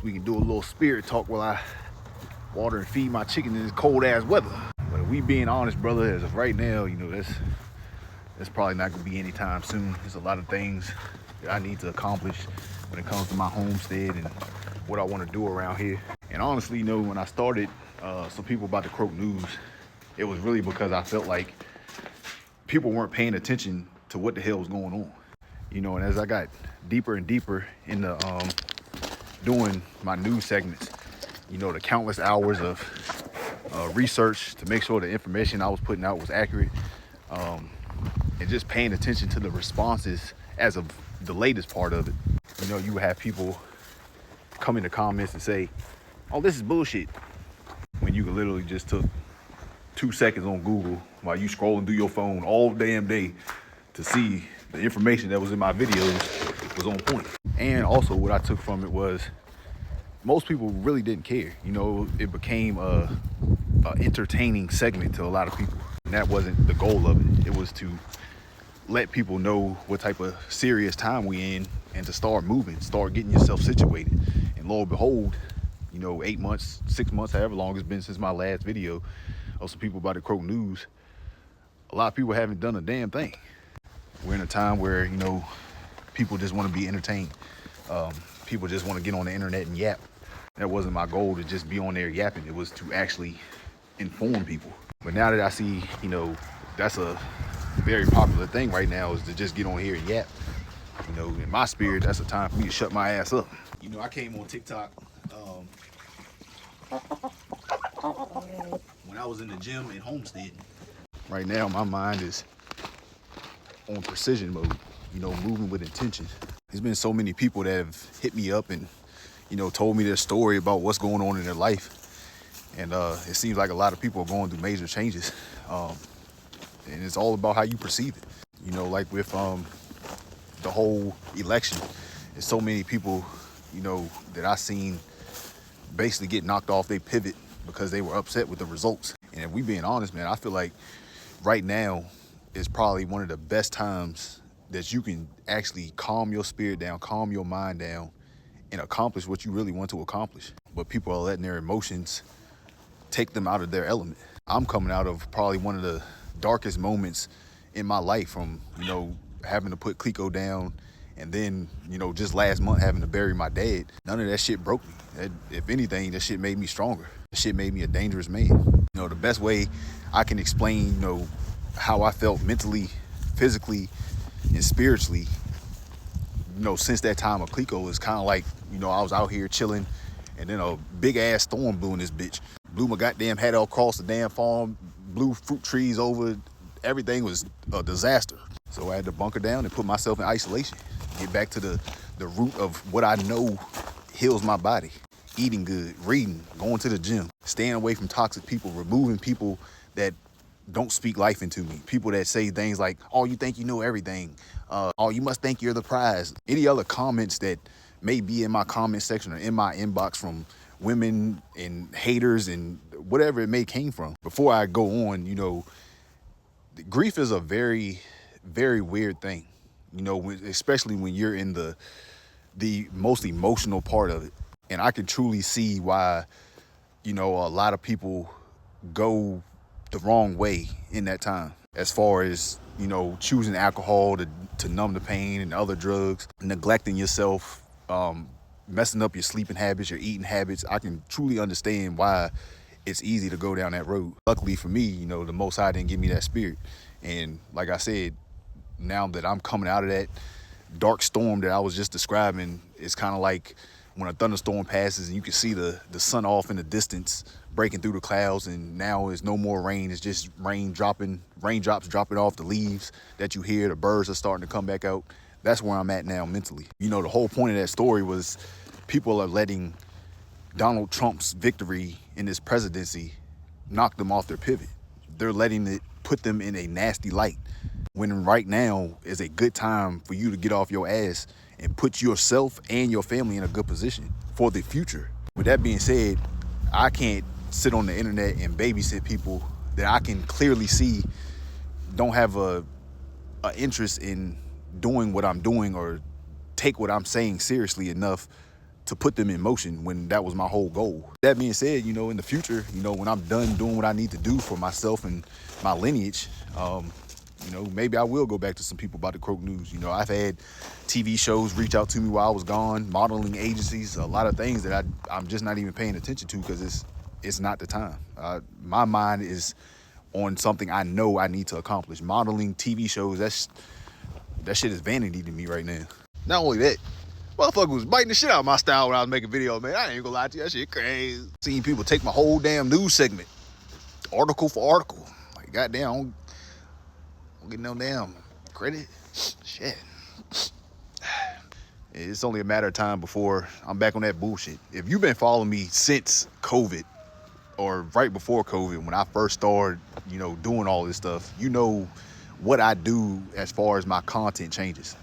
we can do a little spirit talk while I water and feed my chicken in this cold ass weather. But if we being honest, brother, as of right now, you know, that's probably not gonna be anytime soon. There's a lot of things that I need to accomplish when it comes to my homestead and what I want to do around here. And honestly, you know, when I started some people about the Croak News, it was really because I felt like people weren't paying attention to what the hell was going on. You know, and as I got deeper and deeper into doing my news segments, you know, the countless hours of research to make sure the information I was putting out was accurate, and just paying attention to the responses as of the latest part of it. You know, you have people come in the comments and say, oh, this is bullshit, when you could literally just took 2 seconds on Google while you scrolling through your phone all damn day to see the information that was in my videos was on point. And also what I took from it was most people really didn't care. You know, it became a entertaining segment to a lot of people. And that wasn't the goal of it. It was to let people know what type of serious time we in and to start moving, start getting yourself situated. And lo and behold, you know, 8 months, 6 months, however long it's been since my last video of some people about the Croak News, a lot of people haven't done a damn thing. We're in a time where, you know, people just want to be entertained. People just want to get on the internet and yap. That wasn't my goal, to just be on there yapping. It was to actually inform people. But now that I see, you know, that's a very popular thing right now, is to just get on here and yap. You know, in my spirit, that's a time for me to shut my ass up. You know, I came on TikTok when I was in the gym in Homestead. Right now, my mind is on precision mode, you know, moving with intention. There's been so many people that have hit me up and, you know, told me their story about what's going on in their life. And it seems like a lot of people are going through major changes. And it's all about how you perceive it. You know, like with the whole election, there's so many people, you know, that I seen basically get knocked off their pivot because they were upset with the results. And if we being honest, man, I feel like right now is probably one of the best times that you can actually calm your spirit down, calm your mind down, and accomplish what you really want to accomplish. But people are letting their emotions take them out of their element. I'm coming out of probably one of the darkest moments in my life, from, you know, having to put Clico down, and then, you know, just last month having to bury my dad. None of that shit broke me. If anything, that shit made me stronger. That shit made me a dangerous man. You know, the best way I can explain, you know, how I felt mentally, physically, and spiritually, you know, since that time of Clico, is kind of like, you know, I was out here chilling, and then a big ass storm blew in this bitch. Blew my goddamn hat all across the damn farm, blew fruit trees over. Everything was a disaster. So I had to bunker down and put myself in isolation. Get back to the root of what I know heals my body. Eating good, reading, going to the gym, staying away from toxic people, removing people that don't speak life into me. People that say things like, oh, you think you know everything. Oh, you must think you're the prize. Any other comments that may be in my comment section or in my inbox from women and haters and whatever it may came from. Before I go on, you know, grief is a very, very weird thing. You know, especially when you're in the most emotional part of it. And I can truly see why, you know, a lot of people go the wrong way in that time, as far as, you know, choosing alcohol to numb the pain, and other drugs, neglecting yourself, messing up your sleeping habits, your eating habits. I can truly understand why it's easy to go down that road. Luckily for me, you know, the Most High didn't give me that spirit. And like I said, now that I'm coming out of that dark storm that I was just describing, it's kind of like when a thunderstorm passes and you can see the sun off in the distance, breaking through the clouds, and now there's no more rain. It's just raindrops dropping off the leaves that you hear. The birds are starting to come back out. That's where I'm at now mentally. You know, the whole point of that story was people are letting Donald Trump's victory in this presidency knock them off their pivot. They're letting it put them in a nasty light, when right now is a good time for you to get off your ass and put yourself and your family in a good position for the future. With that being said, I can't sit on the internet and babysit people that I can clearly see don't have a interest in doing what I'm doing, or take what I'm saying seriously enough to put them in motion when that was my whole goal. That being said, you know, in the future, you know, when I'm done doing what I need to do for myself and my lineage, you know, maybe I will go back to some people about the Croak News. You know, I've had TV shows reach out to me while I was gone, modeling agencies, a lot of things that I'm just not even paying attention to because it's not the time. My mind is on something I know I need to accomplish. Modeling, TV shows, that shit is vanity to me right now. Not only that, motherfucker was biting the shit out of my style when I was making videos, man. I ain't gonna lie to you, that shit crazy. Seeing people take my whole damn news segment, article for article. Like, goddamn, I don't get no damn credit. Shit. It's only a matter of time before I'm back on that bullshit. If you've been following me since COVID, or right before COVID, when I first started, you know, doing all this stuff, you know what I do as far as my content changes.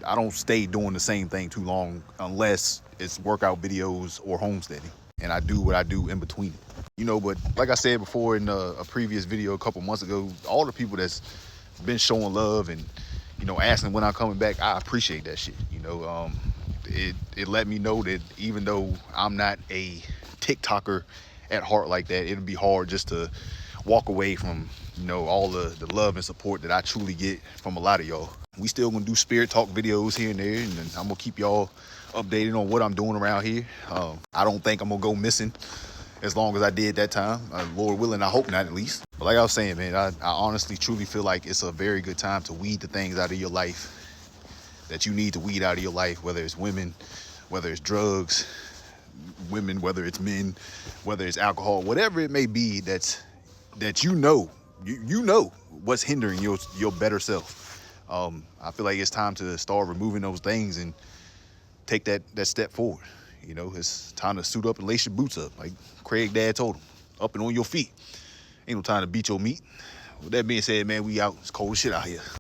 I don't stay doing the same thing too long unless it's workout videos or homesteading, and I do what I do in between. You know, but like I said before in a previous video a couple months ago, all the people that's been showing love and, you know, asking when I'm coming back, I appreciate that shit. You know, it let me know that even though I'm not a TikToker at heart like that, it'd be hard just to walk away from, you know, all the love and support that I truly get from a lot of y'all. We still gonna do spirit talk videos here and there, and then I'm gonna keep y'all updated on what I'm doing around here. I don't think I'm gonna go missing as long as I did that time. Lord willing, I hope not, at least. But like I was saying, man, I honestly truly feel like it's a very good time to weed the things out of your life that you need to weed out of your life, whether it's women, whether it's drugs, women, whether it's men, whether it's alcohol, whatever it may be, that you know what's hindering your better self. I feel like it's time to start removing those things and take that step forward. You know, it's time to suit up and lace your boots up, like Craig dad told him, up and on your feet. Ain't no time to beat your meat. With that being said, man, we out. It's cold as shit out here.